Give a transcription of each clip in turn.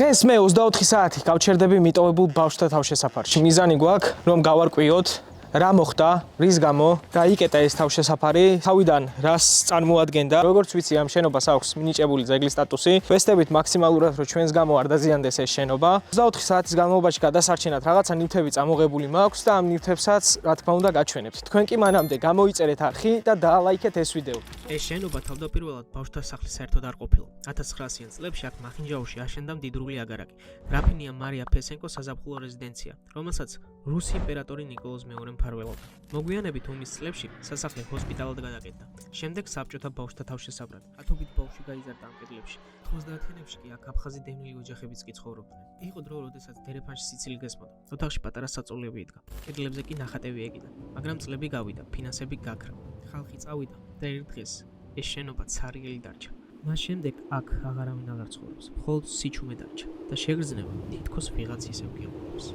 დღეს მე 24 საათი გავჩერდები მიტოვებულ ბავშვთა თავშესაფარში. მიზანი გვაქვს, რომ გავარკვიოთ რა მოხდა, რის გამო დაიკეტა ეს თავშესაფარი, თავიდან რას წარმოადგენდა. როგორც ვიცი, ამ შენობას აქვს მინიჭებული ძეგლის სტატუსი. ვესწრებით მაქსიმალურად, რომ ჩვენს გამო არ დაზიანდეს ეს შენობა. 24 საათის განმავლობაში გადასარჩენად რაღაცა ნივთები წამოღებული მაქვს და ამ ნივთებსაც, რა თქმა უნდა, გაჩვენებთ. თქვენ კი მანამდე გამოიწერეთ არხი და დაალაიქეთ ეს ვიდეო. ეს შენობა თავდაპირველად ბავშვთა სახლის საერთოდ არ ყოფილა. 1900-იან წლებში აქ მახინჯაურში აშენდა მდიდრული აგარაკი. გრაფინია მარია ფესენკოს საზაფხულო რეზიდენცია, რომელსაც რუსი იმპერატორი ნიკოლოზ მეორე მფარველობდა. მოგვიანებით ომის წლებში სასახლე ჰოსპიტალად გადაკეთდა. შემდეგ საბჭოთა ბავშვთა თავშესაფრად. ათობით ბავშვი გაიზარდა ამ კედლებში. 90-იანებში კი აქ აფხაზი დევნილი ოჯახებიც კი ცხოვრობდნენ. იყო დრო, როდესაც დერეფანში სიცილი გესმოდა. ოთახში პატარა საწოლები იდგა. კედლებზე კი ნახატები ეკიდა. მაგრამ წლები გავიდა, ფინანსები გაქრა. ხალხი წავიდა და ერთ დღეს ეს შენობა ცარიელი დარჩა. მას შემდეგ აქ აღარავინ აღარ ცხოვრობს. მხოლოდ სიჩუმე დარჩა და შეგრძნება თითქოს ვიღაც ისევ გიყვარს.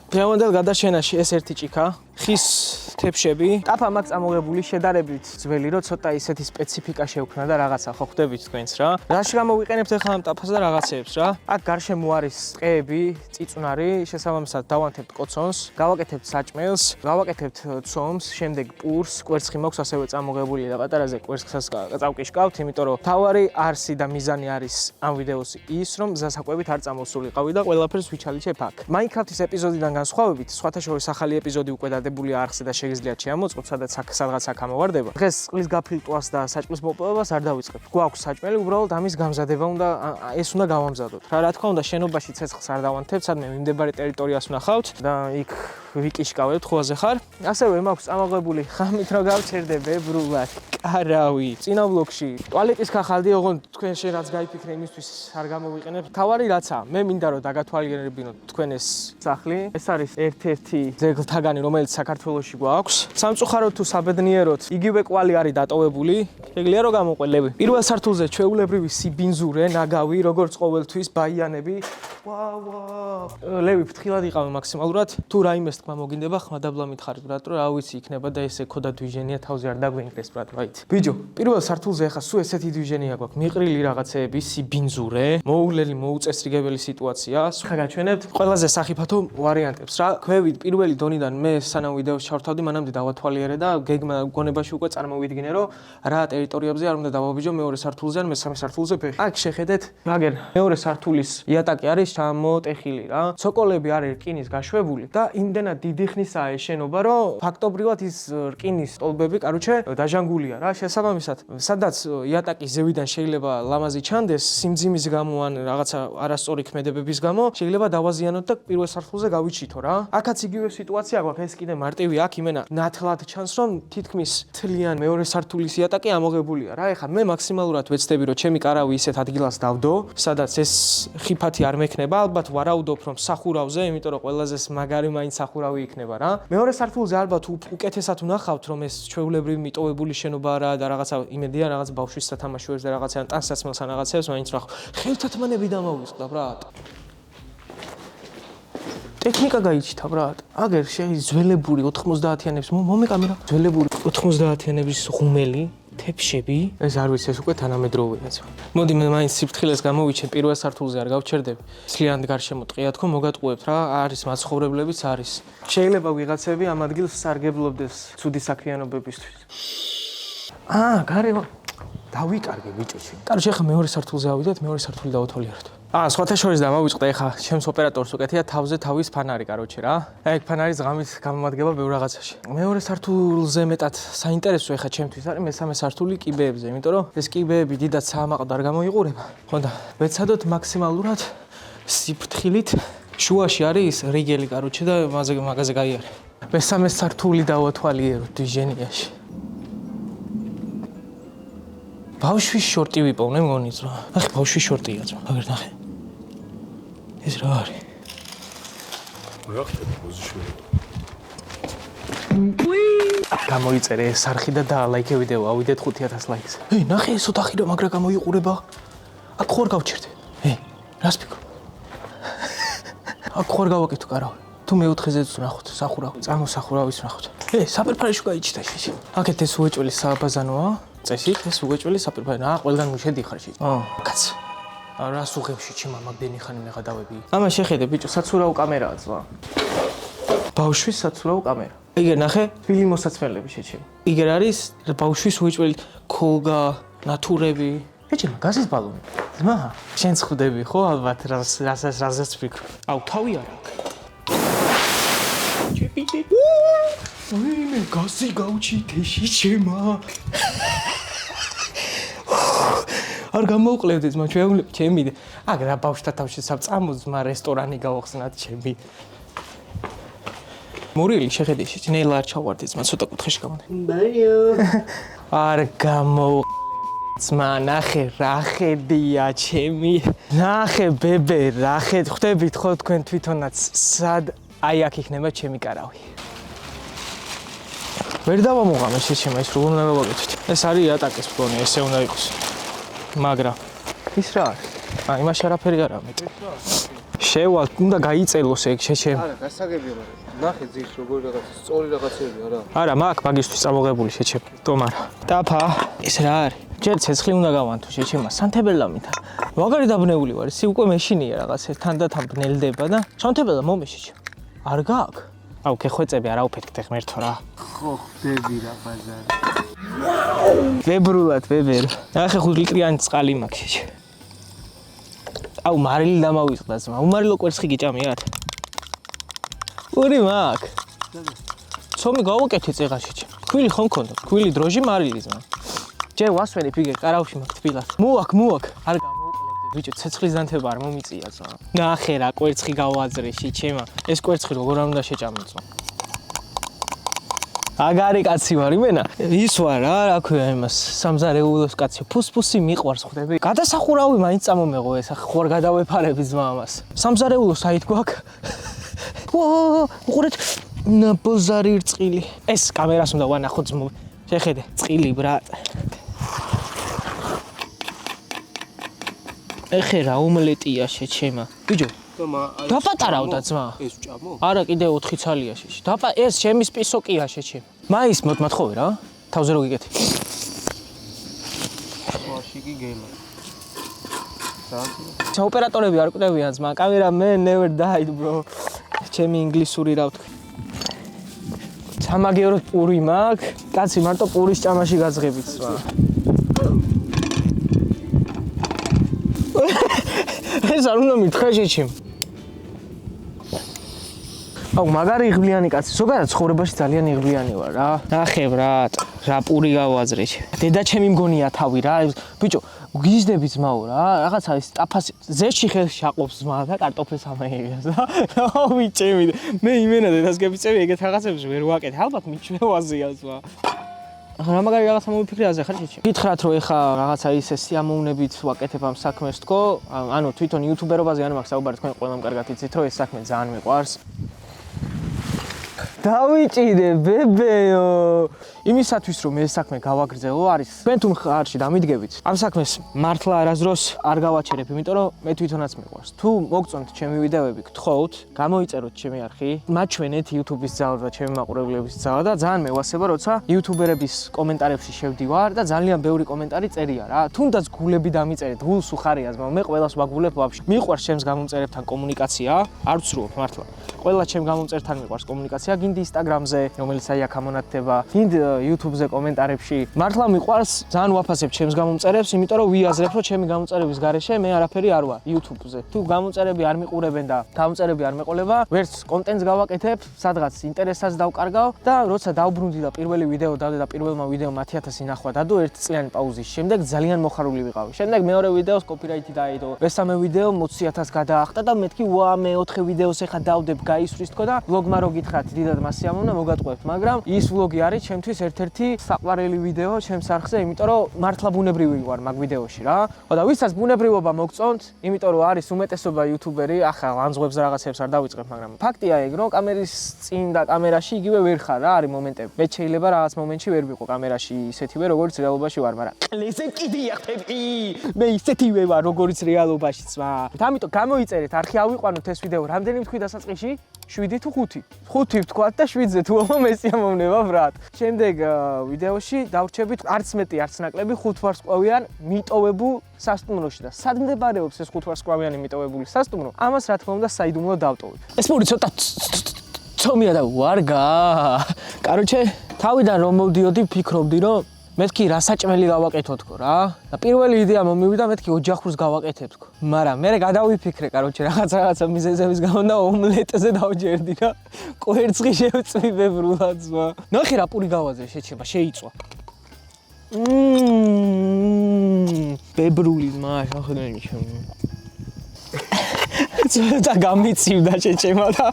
დღევანდელ გადაშენაში ეს ერთი ჭიქა, ხის თეფშები, ტაფა მაქვს წამოღებული შედარებით ძველი, რომ ცოტა ისეთი სპეციფიკა შეუქმნა და რაღაცა ხო ხვდებით თქვენს რა. რაში გამოვიყენებთ ახლა ამ ტაფას და რაღაცეებს რა. აქ გარშემო არის ტყეები, წიწვნარი, შესაბამისად დავანთებთ კოცონს, გავაკეთებთ საჭმელს, გავაკეთებთ ცომს, შემდეგ პურს, კვერცხი მაქვს ასევე წამოღებული და პატარაზე კვერცხსაც წავკიშკავთ, იმიტომ რომ თავარი არსი და მიზანი არის ამ ვიდეოს ის, რომ გზასაკვებით არ წამოსულიყავი და ყველაფერს ვიჩალიჩებ აქ. Minecraft-ის ეპიზოდიდან განსხვავებით, სხვათა შორის ახალი ეპიზოდი უკვე დადებულია არხზე და შეგიძლიათ შემოწყოთ, სადღაც აქ ამოვარდება. დღეს წყლის გაფილტვას და საჭმლის მოპოვებას არ დავიწყებ. გვაქვს საჭმელი, უბრალოდ ამის გამზადება უნდა ეს უნდა გავამზადოთ. რა თქმა უნდა, შენობაში ცეცხლს არ დავანთებთ, სადმე მიმდებარე ტერიტორიას ვნახავთ და იქ ვიკიშკავებთ, ხუაზე ხარ. ასევე მაქვს წამოღებული ხამით რომ გავჩერდე ბებრულად. კარავი. წინა ვლოგში ტუალეტის ქახალდი, ოღონდ თქვენ შენ რაც გაიფიქრე იმისთვის არ გამოვიყენებთ. თავარი რაცა, მე მინდა რომ დაგათვალიერებინოთ თქვენ ეს სახლი. ეს არის ერთ-ერთი ძეგლთაგანი, რომელიც საქართველოში გვაქვს. სამწუხაროდ თუ საბედნიეროდ, იგივე კვალი არის დატოვებული. შეგიძლია რომ გამოყოლები. პირველ სართულზე ჩვეულებრივი სიბინძურე, ნაგავი, როგორც ყოველთვის ბაიანები. ლევი ფრთხილად იყავი მაქსიმალურად. თუ რაიმეს თქვა მოგინდება, ხმადაბლა მითხარით, ბრატო, რა ვიცი, იქნება და ესე ქოდა დვიჟენია, თავზე არ დაგვინკრეს, ბრატო, რაით. ბიჯო, პირველ სართულზე ახლა სულ ესეთი დვიჟენია გვაქვს. მიყრილი რაღაცეები, სიბინძურე, მოულელი, მოუწესრიგებელი სიტუაცია. ხა გაჩვენებთ ყველაზე სახიფათო ვარიანტებს რა. ქვევით პირველი დონიდან მე სანამ ვიდეოს ჩავთავდი, მანამდე დავათვალიერე და გეგმა გონებაში უკვე წარმოვიდგინე, რომ რა ტერიტორიებზე არ უნდა დავაბიჯო მეორე სართულზე ან მესამე სართულზე ფეხი. აქ შეხედეთ, მაგერ მეორე სართულის იატაკი არის ჩამოტეხილი რა. ცოკოლები არის რკინის გაშვებული და იმდენად დიდი ხნისაა ეს შენობა, რომ ფაქტობრივად ის რკინის სტოლბები, კაროჩე, დაჟანგულია რა. შესაბამისად, სადაც იატაკის ზევიდან შეიძლება ლამაზი ჩანდეს, სიმძიმის გამო ან რაღაცა არასწორი ქმედებების გამო, შეიძლება დავაზიანოთ და პირველ სართულზე გავიჩითო რა. აქაც იგივე სიტუაცია გვაქვს, ეს კიდე მარტივი აქ იმენა ნათლად ჩანს, რომ თითქმის თლიან მეორე სართულის იატაკი ამოღებულია რა. ეხლა მე მაქსიმალურად ვეცდები, რომ ჩემი კარავი ისეთ ადგილას დავდო, სადაც ეს ხიფათი არ მექნება, ალბათ ვარაუდობ, რომ სახურავზე, იმიტომ რომ ყველაზე მაგარი მაინც სახურავი იქნება რა. მეორე სართულზე ალბათ უკეთესად ვნახავთ, რომ ეს ჩვეულებრივი მიტოვებული შენობა არა და რაღაცა იმედია რაღაც ბავშვის სათამაშოებს და რაღაცა ტანსაცმელს ან რაღაცებს მაინც ვნახავ. ხელთათმანები დამოვისყდა ბრატ. ტექნიკა გაიჩითა ბრატ. აგერ ძველებური 90-იანების მომეკამერა. ძველებური 90-იანების ღუმელი, თეფშები. ეს არ ვიცი, ეს უკვე თანამედროვეა. მოდი მე მაინც სიფრთხილეს გამოვიჩენ, პირველ სართულზე არ გავჩერდები. სლიანად გარშემო ტყია თქო, მოგატყუებთ რა, არის მაცხოვრებლებიც არის. შეიძლება ვიღაცები ამ ადგილს სარგებლობდეს ცუდი საქმიანობებისთვის. გარემო დავიკარგე ბიჭოჩი. კაროჩე, ახლა მეორე სართულზე ავიდეთ, მეორე სართული დავათვალიეროთ. სხვათა შორის დავავიწყდა ახლა ჩემს ოპერატორს უკეთია თავზე თავის ფანარი, კაროჩე რა. ეგ ფანარის ღამით გამომადგება ბევრ რაღაცაში. მეორე სართულზე მეტად საინტერესო ახლა ჩემთვის არის მესამე სართული კიბეებზე, იმიტომ რომ ეს კიბეები დიდად საამაყოდ არ გამოიყურება. ხონდა, ვეცადოთ მაქსიმალურად სიფრთხილით. შუაში არის რიგელი, კაროჩე და მაგაზე გაიარე. მესამე სართული დავათვალიეროთ დვიჟენიაში. ბავშვის შორტი ვიპოვნე მგონი ძმა. ნახე ბავშვის შორტია ძმა. აგერ ნახე. ეს რა არის? რა ხდება პოზიციები? გამოიწერე ეს არხი და დაალაიქე ვიდეო, ავიდეთ 5000 ლაიქს. ნახე ეს ოთახი რა მაგრა გამოიყურება. აქ ხوار გავჩერდე. რას ფიქრობ? აქ ხوار გავაკეთო კარავ. თუ მეოთხეზეც ვნახოთ, სახურავი. წარმოსახურავის ვნახოთ. საპირფარეში გაიჩიტა შეში. აქეთ ეს უეჭველი საბაზანოა. წესით ეს უეჭველი საპირფარე. ყველგან შედიხარ შეში. კაც. რას უღებში ჩემ მაგდენი ხანი მე გადავები. ამა შეხედე ბიჭო, საცურაო კამერაა ძმა. ბავშვის საცურაო კამერა. იგერ ნახე, ფილმ მოსაცმელები შეჩემ. იგერ არის ბავშვის უეჭველი ქოლგა, ნატურები. შეჩემ გაზის ბალონი. ძმა, შენ ხვდები ხო ალბათ რაზეც ვფიქრობ. აუ, თავი არ აქვს. ჩეპიტე. მე გაზი გავჩიტე შეჩემა. არ გამოვყლევდე ძმა, ჩვეულებრივ ჩემი. აგ რა ბავშვთა თავში საწამო ძმა რესტორანი გავახსნათ ჩემი. მორიელი შეხედე ნელა არ ჩავარდი ძმა ცოტა კუთხეში გამოდე. ბაიო. არ გამოვყლევდე ძმა, ნახე რა ხედია ჩემი. ნახე ბებე რა ხედ ხვდებით ხო თქვენ თვითონაც სად აი აქ იქნება ჩემი კარავი. ვერ დავამოღამე შეჩემა ის როგორ უნდა გავაკეთოთ. ეს არის ატაკის ფონი, ესე უნდა იყოს. მაგრამ ის რა არის? აი იმაში არაფერი არ ამეტ. შევალ, უნდა გაიწელოს ეგ შეჩემ. არა, გასაგებია მაგრამ. ნახე ძირს როგორ რაღაცა სწორი რაღაცები არა. არა, მაგ მაგისთვის წამოღებული შეჩემ. თომარა. დაფა, ეს რა არის? ჯერ ცეცხლი უნდა გავანთო შეჩემა სანთებელამითა. მაგარი დაბნეული ვარ, ისი უკვე მეშინია რაღაცა, თანდათან ბნელდება და სანთებელა მომეშეჩ. არ გაქვს? აუ, გეხვეწები არა უფეთქეთ ღმერთო რა. ხო, ხდები რა ბაზარი. ვებრულად, ვებერ. ნახე 5 ლიტრიანი წყალი მაქვს შეჩე. აუ, მარილი დამავიწყდა ძმა. უმარილო კვერცხი გიჭამი არ? ორი მაქვს. ცომი გავუკეთე წეღა შეჩე. ქვილი ხომ მქონდა? ქვილი დროჟი მარილი ძმა. ჯერ ვასვენებ იგე კარავში მაქვს თბილად. მოაქ. არ გამოვყლევდე ბიჭო, ცეცხლის ზანთება არ მომიწია ძმა. ნახე რა კვერცხი გავაძრე შეჩემა. ეს კვერცხი როგორ არ უნდა შეჭამო ძმა. აგარი კაცი ვარ იმენა. ის ვარ რა ქვია იმას სამზარეულოს კაცი. ფუსფუსი მიყვარს ხვდები. გადასახურავი მაინც წამომეღო ეს ხوار გადავეფარები ძმა ამას. სამზარეულოს აით გვაქვს. უყურეთ ნაბოზარი რწყილი. ეს კამერას უნდა ვანახო ძმო. შეხედე, წილი ბრატ. ეხე რა ომლეტია შეჩემა. ბიჭო, დაპატარავდა ძმა. ეს ვჭამო? არა, კიდე 4 ცალია შეჩე. ეს ჩემი სპისოკია შეჩე. მაის მათხოვე რა. თავზე რო გიგეთი. ვაში კი გელა. ძალიან. ოპერატორები არ კვდებიან ძმა. კამერამენ never died bro. ჩემი ინგლისური რა ვთქვი. სამაგერო პური მაქვს. კაცი მარტო პურის ჭამაში გაძღებით ძმა. ეს არ უნდა მითხრა შეჩემ. აუ მაგარი იღბლიანი კაცი. ზოგადად ცხოვრებაში ძალიან იღბლიანი ვარ რა. ნახე ბრატ, რა პური გავაძრე. დედა ჩემი მგონია თავი რა. ბიჭო, გიზდები ძმაო რა. რაღაცა ის ტაფასი ზეში ხელში აყობს ძმა და კარტოფილს ამაიღებს და. აუ ბიჭები, მე იმენა დედას გებიწევი ეგეთ რაღაცებს ვერ ვაკეთე. ალბათ მიჩვევაზეა ძმა. რა მაგარი რაღაცა მომიფიქრე აზე ხარ შეჩემ. გითხრათ რომ ეხა რაღაცა ისე სიამოვნებით ვაკეთებ ამ საქმეს თქო, ანუ თვითონ იუთუბერობაზე არ მაქვს საუბარი, თქვენ ყველამ კარგად იცით რომ ეს საქმე ძალიან მიყვარს. დავიჭირე ბებეო. იმისათვის რომ ეს საქმე გავაგრძელო არის თქვენ თუ მხარში დამიდგებით. ამ საქმეს მართლა არასდროს არ გავაჩერებ, იმიტომ რომ მე თვითონაც მიყვარს. თუ მოგწონთ ჩემი ვიდეოები, გთხოვთ, გამოიწეროთ ჩემი არხი, მაჩვენეთ YouTube-ის ძალა და ჩემი მაყურებლების ძალა და ძალიან მევასება, როცა YouTuber-ების კომენტარებში შევდივარ და ძალიან ბევრი კომენტარი წერია რა. თუნდაც გულები დამიწერეთ, გულს უხარია ძმა, მე ყველას ვაგულებ ვაფშე. მიყვარს ჩემს გამომწერებთან კომუნიკაცია, არ ვცრუობ მართლა. ყველა ჩემ გამომწერთან მიყვარს კომუნიკაცია, გინდა Instagram-ზე, რომელიც აი აქ ამონათდება, გინდა YouTube-ზე კომენტარებში. მართლა მიყვარს, ძალიან ვაფასებ ჩემს გამომწერებს, იმიტომ რომ ვიაზრებ, რომ ჩემი გამომწერების გარეშე მე არაფერი არ ვარ YouTube-ზე. თუ გამომწერები არ მიყურებენ და გამომწერები არ მეყოლება, ვერც კონტენტს გავაკეთებ, სადღაც ინტერესსაც დავკარგავ და როცა დავბრუნდი და პირველი ვიდეო დავდე და პირველმა ვიდეომ 10,000 ნახვა დადო 1 წლიანი პაუზის შემდეგ ძალიან მოხარული ვიყავი. შემდეგ მეორე ვიდეოს კოპირაითი დაიდო. მესამე ვიდეო 20,000 გადაახტა და მეთქი ვა მეოთხე ვიდეოს ეხა დავდებ გაისვრის თქო და ვლოგმა რო გითხრათ დიდად მასიამოვნა მოგატყუებთ, მაგრამ ის ვლოგი არის ჩემთვის ერთ-ერთი საყვარელი ვიდეო ჩემს არხზე, იმიტომ რომ მართლა ბუნებრივი ვარ მაგ ვიდეოში რა. ხო და ვისაც ბუნებრივობა მოგწონთ, იმიტომ რომ არის უმეტესობა იუთუბერი, ახლა ლანძღვებს რაღაცებს არ დავიწყებ, მაგრამ ფაქტია ეგ, რომ კამერის წინ და კამერაში იგივე ვერ ხარ რა, არის მომენტები. მე შეიძლება რაღაც მომენტში ვერ ვიყო კამერაში ისეთივე, როგორც რეალობაში ვარ, მაგრამ ყლეზე კიდია ხტები. მე ისეთივე ვარ, როგორც რეალობაში ძმა. ამიტომ გამოიწერეთ, არხი ავიყვანოთ ეს ვიდეო, რამდენი თქვი დასაწყისში? 7 თუ 5. 5 ვთქვათ და 7-ზე თუ ამ მესი ამოვნება ბრატ. შემდეგ ვიდეოში დავრჩებით არც მეტი არც ნაკლები 5 ვარსკვლავიან მიტოვებულ სასტუმროში და სად მდებარეობს ეს 5 ვარსკვლავიანი მიტოვებული სასტუმრო? ამას რა თქმა უნდა საიდუმლოდ დავტოვებ. ეს მორი ცოტა ცომია და ვარგა. კაროჩე, თავიდან რომ მოვდიოდი, ფიქრობდი რომ მეთქი რა საჭმელი გავაკეთო თქო რა. და პირველი იდეა მომივიდა მეთქი ოჯახურს გავაკეთებ თქო. მაგრამ მე გადავიფიქრე, კაროჩე, რაღაცა მიზეზების გამო და ომლეტზე დავჯერდი რა. კვერცხი შევწვი ბებრულად ზვა. ნახე რა პური გავაზე შეჩება, შეიწვა. ბებრული მაშ, ახლა ჩემი. ცოტა გამიცივდა შეჩება და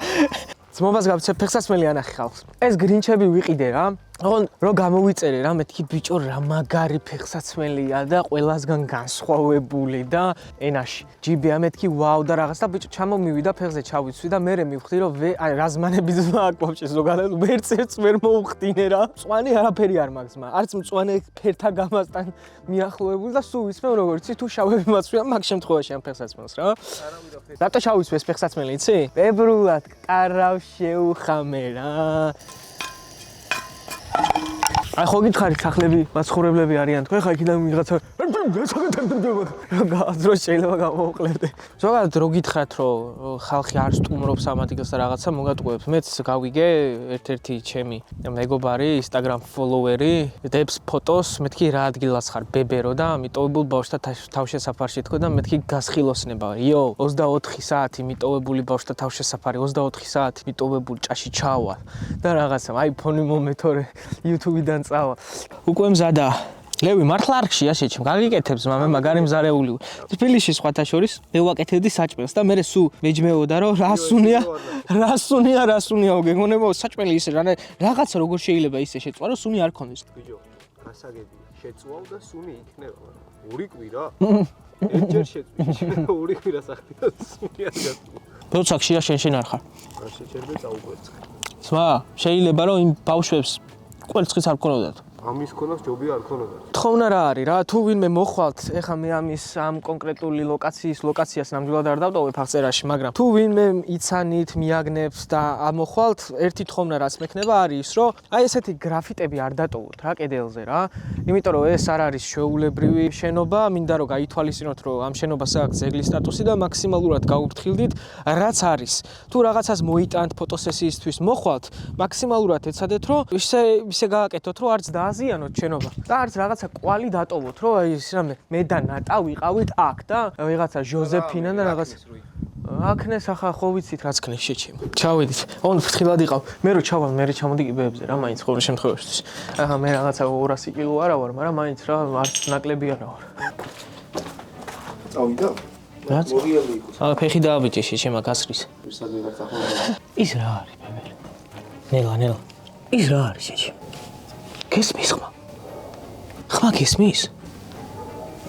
ძმობას გავცებ ფეხსაცმელი ანახი ხალხს. ეს გრინჩები ვიყიდე რა. ოღონ რო გამოვიწერე რა მეთქი ბიჭო რა მაგარი ფეხსაცმელია და ყველასგან განსხვავებული და ენაში. ჯიბია მეთქი ვაუ და რაღაც და ბიჭო ჩამომივიდა ფეხზე ჩავიცვი და მერე მივხვდი რომ რაზმანები ძმა აქ ვაფშე ზოგადად ვერცერც ვერ მოუხდინე რა. მწვანე არაფერი არ მაქვს ძმა. არც მწვანე ფერთა გამასთან მიახლოებული და სულ ვიცმევ როგორც იცი თუ შავები მაცვია მაგ შემთხვევაში ამ ფეხსაცმელს რა. რატო ჩავიცვი ეს ფეხსაცმელი იცი? ბებრულად კარავ შეუხამე რა. აი ხო გითხარით სახლები მაცხოვრებლები არიან თქვენ ხა იქიდან ვიღაცა გააზროს შეიძლება გამოვყლებდე. ზოგადად რო გითხრათ რომ ხალხი არ სტუმრობს ამათიკას და რაღაცა მოგატყუებს. მეც გავიგე ერთ-ერთი ჩემი მეგობარი Instagram follower-ი დებს ფოტოს მეთქი რა ადგილას ხარ ბებერო და მიტოვებულ ბავშვთა თავშესაფარში თქო და მეთქი გასხილოსნება. იო 24 საათი მიტოვებული ბავშვთა თავშესაფარი 24 საათი მიტოვებული ჭაში ჩავალ და რაღაცა iPhone-ი მომეთორე YouTube-დან წავა. უკვე მზადა. ლევი მართლა არ ხშია შეჩემ. გაგიკეთებს მამე მაგარი მზარეული. თბილისში სხვათა შორის მე ვაკეთებდი საჭმელს და მე სულ მეჯმეოდა რომ რასუნია გეგონება საჭმელი ისე რაღაცა როგორ შეიძლება ისე შეწვა რომ სუნი არ ქონდეს. ბიჭო, გასაგები შეწვავ და სუნი იქნება. ორი კვირა? ერთჯერ შეწვი. ორი კვირა სახდი და სუნი არ გასწვა. როცა ხშია შენ არ ხარ. არ შეჭერდა წაუკვერცხე. სმა შეიძლება რომ იმ ბავშვებს კვერცხიც არ ქონოდათ. ამის ქონავს ჯობი არ ქონოდა. თხოვნა რა არის რა თუ ვინმე მოხვალთ ეხა მე ამის ამ კონკრეტული ლოკაციას ნამდვილად არ დავტოვებ აღწერაში მაგრამ თუ ვინმე იცანით მიაგნებს და ამოხვალთ ერთი თხოვნა რაც მექნება არის ის რომ აი ესეთი გრაფიტები არ დატოვოთ რა კედელზე რა იმიტომ რომ ეს არ არის შეუულებრივი შენობა მინდა რომ გაითვალისწინოთ რომ ამ შენობას აქვს ძეგლის სტატუსი და მაქსიმალურად გაუფრთხილდით რაც არის თუ რაღაცას მოიტანთ ფოტოსესიისთვის მოხვალთ მაქსიმალურად ეცადეთ რომ ისე გააკეთოთ რომ არც დააზიანოთ შენობა და არც რაღაცა კვალი დატოვოთ რომ აი ეს რამე მე და ნატა ვიყავით აქ და ვიღაცა ჟოზეფინა და რაღაც აქნეს ახლა ხო ვიცით რაც ქნეს შეჩემ ჩავედით ოღონდ ფრთხილად იყავ მე რო ჩავალ მე ჩამოდი კიბეებზე რა მაინც ყოველ შემთხვევაში ახლა მე რაღაცა 200 კილო არა ვარ მაგრამ მაინც რა არც ნაკლები არა ვარ წავიდა რაც მოგიები იყოს ფეხი დააბიჭე შეჩემა გასრის ვირსად ვიღაც ახლა ის რა არის ბებერი ნელა ის რა არის შეჩემ გესმის ხმა გესმის?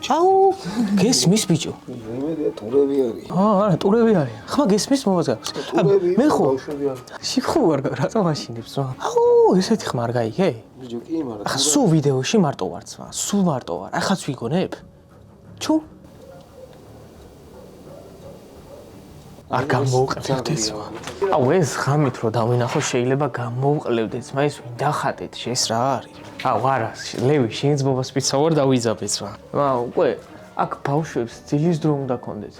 აუ, გესმის ბიჭო. იმედია ტურები არის. არა, ტურები არის. ხმა გესმის მომაზა. მე ხო ბავშვები არის. შიხო არ რატო მაშინებს რა? აუ, ესეთი ხმა არ გაიგე? ბიჭო, კი, მაგრამ ახლა სულ ვიდეოში მარტო ვარ ძმა, სულ მარტო ვარ. ახაც ვიგონებ? ჩუ? არ გამოვყევდეთ ძმა. აუ, ეს ხამით რო დავინახო შეიძლება გამოვყლევდეთ ძმა, ის ვინ დახატეთ, ეს რა არის? აუ არა, ლევი, შენს ბობას პიცა ვარ დავიძაბე ძმა. უკვე აქ ბავშვებს ძილის დრო უნდა კონდეთ.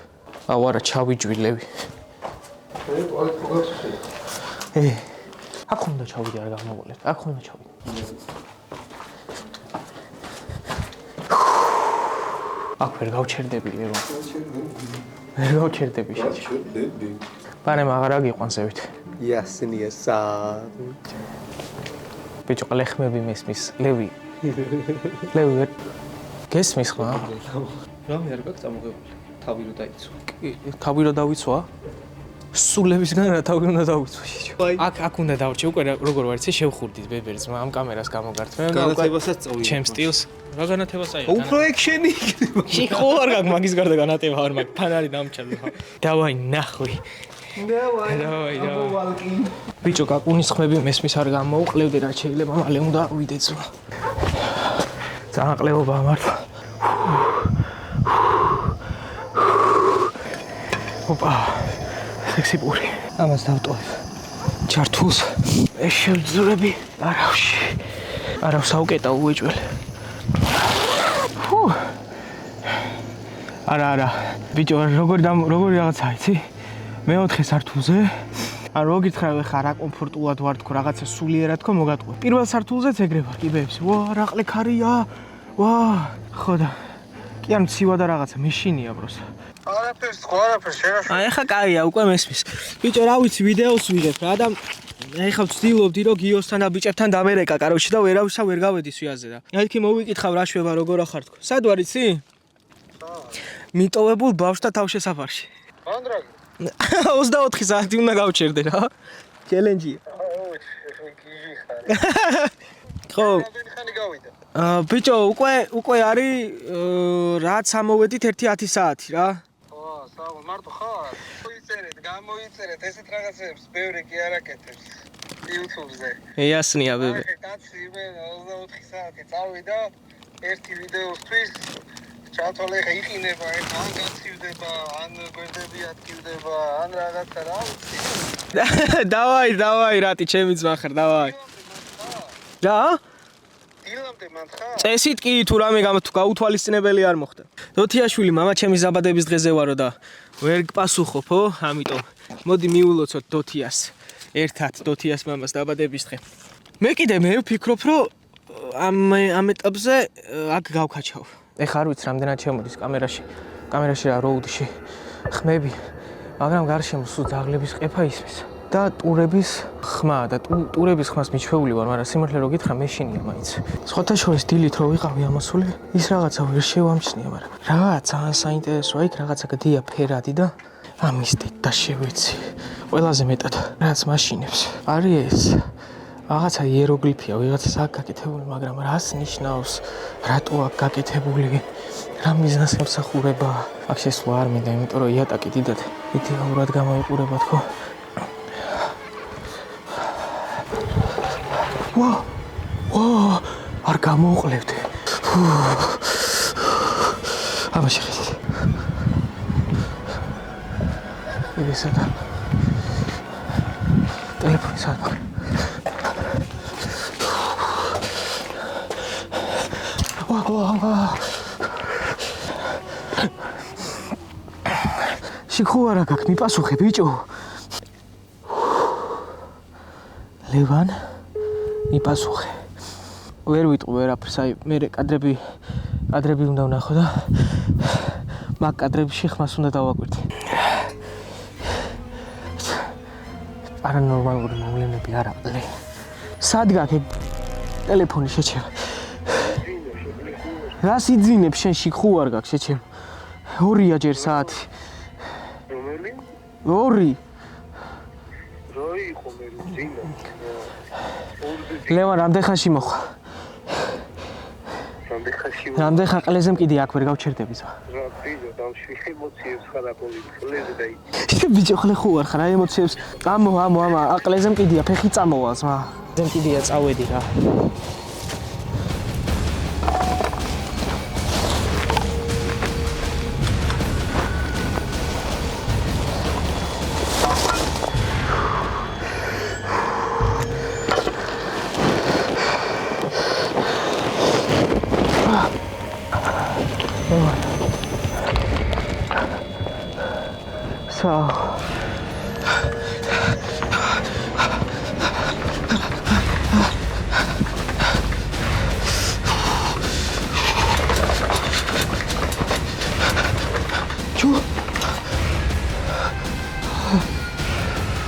აუ არა, ჩავიჯვი ლევი. აქ უნდა ჩავიდე არ გამოვყოლეთ. აქ უნდა ჩავიდე. აქ ვერ გავჩერდები ლევი. ვერ გავჩერდები შეჭი. პარემ აღარ აგიყვანსებით. იასნია სა. ბიჭო, ყლეხმები მესმის. ლევი. ლევი გესმის ხმა? რამე არ გაქვს წამოღებული. თავი რო დაიცვა. კი, თავი რო დავიცვა? სულებისგან რა თავი უნდა დავიცვა შეჭო. აქ უნდა დავრჩე უკვე როგორ ვარ იცი შევხურდით ბებერს ამ კამერას გამოგართმევ და განათებასაც წავიდე. ჩემ სტილს რა განათებას აი. უფრო ექშენი იქნება. შეხო არ გაქვს მაგის გარდა განათება არ მაქვს. ფანარი დამჭერდა. დავაი ნახვი. დავაი. ბიჭო, კაკუნის ხმები მესმის არ გამოვყლევდე რა შეიძლება მალე უნდა ვიდე ძმა. წააყლეობა მართლა. ოპა. სექსი პური. ამას დავტოვებ. ჩართულს ეს შევძურები არავში. არავს აუკეტა უეჭველი. არა. ბიჭო, როგორი რაღაცა იცი? მეოთხე სართულზე. ან რო გითხრა ხა რა კომფორტულად ვარ თქო, რაღაცა სულიერად თქო მოგატყუე. პირველ სართულზეც ეგრე ვარ, კიბეებში. ვა, რა ყლექარია. ვა, ხო და კი ან ცივა და რაღაცა მეშინია ბროს. არაფერს შენაშ. აი ხა კაია, უკვე მესმის. ბიჭო, რა ვიცი, ვიდეოს ვიღებ რა და აი ხა ვცდილობდი რომ გიოსთან და ბიჭებთან დამერეკა კაროში და ვერავისა ვერ გავედი სვიაზე და. აი იქი მოვიკითხავ რა შვება როგორ ახარ თქო. სად ვარ იცი? მიტოვებულ ბავშვთა თავშესაფარში. მანდრაგი. 24 საათი უნდა გავჩერდე რა. ჩელენჯია. ხო. ხანი გავიდა. ბიჭო, უკვე არის რაც ამოვედით 1-10 საათი რა. მარტო ხარ? გამოიწერეთ ესეთ რაღაცებს, ბევრი კი არ აკეთებს YouTube-ზე. ეასნია ბებე. კაცი მე 24 საათი წავიდა ერთი ვიდეოსთვის ჩათვალე ხა იყინება, ან გაცივდება, ან გვერდები ატკივდება, ან რაღაცა რა ვიცი. დავაი რატი ჩემი ძმა ხარ, დავაი. რა? დილამდე მან ხარ? წესით კი თუ რამე თუ გაუთვალისწინებელი არ მოხდა. დოთიაშვილი მამა ჩემი ზაბადების დღეზე ვარო და ვერ გპასუხობო, ამიტომ მოდი მიულოცოთ დოთიას. ერთად დოთიას მამას დაბადების დღე. მე ვფიქრობ, რომ ამ ეტაპზე აქ გავქაჩავ. ეხა არ ვიცი რამდენად შემოდის კამერაში რა როუდში ხმები, მაგრამ გარშემო სულ ძაღლების ყეფა ისმის. და ტურების ხმა და ტურების ხმას მიჩვეული ვარ, მაგრამ სიმართლე რო გითხრა მეშინია მაინც. სხვათა შორის დილით რო ვიყავი ამოსული, ის რაღაცა ვერ შევამჩნია, მაგრამ რა ძალიან საინტერესოა, იქ რაღაცა გდია ფერადი და ამისტით და შევეცი. ყველაზე მეტად რაც მაშინებს არის ეს რაღაცა იეროგლიფია, ვიღაცას აქ გაკეთებული, მაგრამ რას ნიშნავს, რატო აქ გაკეთებული, რა მიზნას ემსახურება. აქ შესვლა არ მინდა, იმიტომ რომ იატაკი დიდად იდეალურად გამოიყურება თქო. ვა, არ გამოვყლევდე. აბა შეხედეთ. ისა და ტელეფონი სადმე. შიქუარა გაქვს, მიპასუხე ბიჭო. ლევან მიპასუხე. ვერ ვიტყვი ვერაფერს, აი მე კადრები უნდა ვნახო და მაგ კადრებში ხმას უნდა დავაკვირდე. არანორმალური მოვლენები არ აყლე. სად გაქვს ტელეფონი შეჩევა? რა სიძინებ შენში ხუარ გაქვს შეჩევა? 2-ია ჯერ საათი. რომელი? 2. რა იყო მე ძინა? ლევან რამდენ ხანში მოხვა? რამდენ ხან ყლეზე მკიდი აქ ვერ გავჩერდები ზა. რა ბიჭო, დამშვი ემოციებს ხარ აკოლი ყლეზე დაიწი. ბიჭო ხლე ხუარ ხარ, აი ემოციებს. ამო, ყლეზე მკიდია, ფეხი წამოვალ ზმა. ზე მკიდია წავედი რა.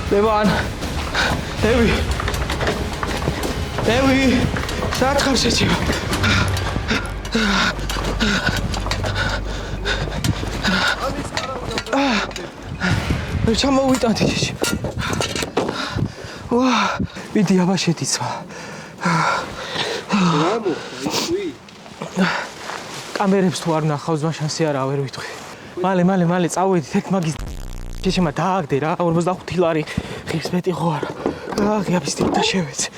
ლევან, დევი, სათხარ შეჩევა. ვერ ჩამოვიტანდი შეჩე. ვა, მიდი აბა შედიცვა. რა მოხდა? კამერებს თუ არ ვნახავს, ზმა შანსი არა ვერ ვიტყვი. მალე წავედით ეგ მაგის შეჩემა დააგდე რა, 45 ლარი ღირს მეტი ხო არა. აღიაბის და შევეცე.